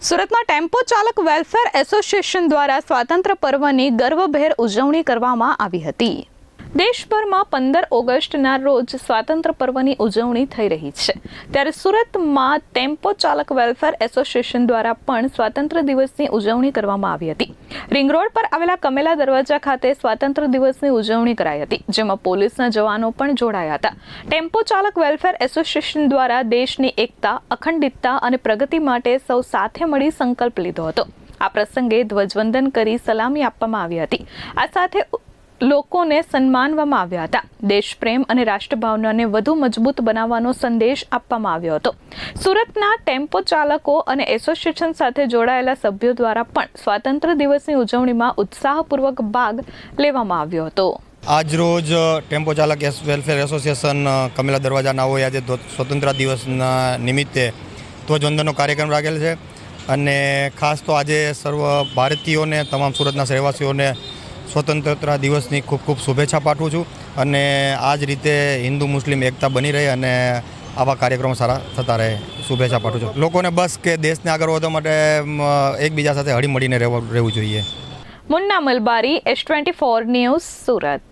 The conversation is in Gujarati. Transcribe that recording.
સુરતમાં ટેમ્પો ચાલક વેલફેર એસોસિએશન દ્વારા સ્વાતંત્ર્ય પર્વની ગર્વભેર ઉજવણી કરવામાં આવી હતી। દેશભરમાં 15 ઓગસ્ટના રોજ સ્વાતંત્ર્ય પર્વની ઉજવણી થઈ રહી છે, ત્યારે સુરતમાં ટેમ્પો ચાલક વેલફેર એસોસિએશન દ્વારા પણ સ્વાતંત્ર્ય દિવસની ઉજવણી કરવામાં આવી હતી। રિંગ રોડ પર આવેલા કમેલા દરવાજા ખાતે સ્વાતંત્ર્ય દિવસની ઉજવણી કરાઈ હતી, જેમાં પોલીસના જવાનો પણ જોડાયા હતા। ટેમ્પો ચાલક વેલફેર એસોસિએશન દ્વારા દેશની એકતા, અખંડિતતા અને પ્રગતિ માટે સૌ સાથે મળી સંકલ્પ લીધો હતો। આ પ્રસંગે ધ્વજવંદન કરી સલામી આપવામાં આવી હતી। આ સાથે લોકોને સન્માનવામાં આવ્યા હતા। દેશપ્રેમ અને રાષ્ટ્રભાવનાને વધુ મજબૂત બનાવવાનો સંદેશ આપવામાં આવ્યો હતો। સુરતના ટેમ્પો ચાલકો અને એસોસિએશન સાથે જોડાયેલા સભ્યો દ્વારા પણ સ્વાતંત્ર્ય દિવસની ઉજવણીમાં ઉત્સાહપૂર્વક ભાગ લેવામાં આવ્યો હતો। આજ રોજ ટેમ્પો ચાલક વેલફેર એસોસિએશન કમેલા દરવાજાના હોય આજે સ્વતંત્ર દિવસના નિમિત્તે ધ્વજવંદનનો કાર્યક્રમ રાખેલ છે અને ખાસ તો આજે સર્વ ભારતીયોને, તમામ સુરતના રહેવાસીઓને સ્વતંત્રતા દિવસની ખૂબ ખૂબ શુભેચ્છા પાઠવું છું અને આ જ રીતે હિન્દુ મુસ્લિમ એકતા બની રહે અને આવા કાર્યક્રમો સારા થતા રહે શુભેચ્છા પાઠવું છું। લોકોને બસ કે દેશને આગળ વધવા માટે એકબીજા સાથે હળીમળીને રહેવું જોઈએ। મુન્ના મલબારી, S24 ન્યૂઝ, સુરત।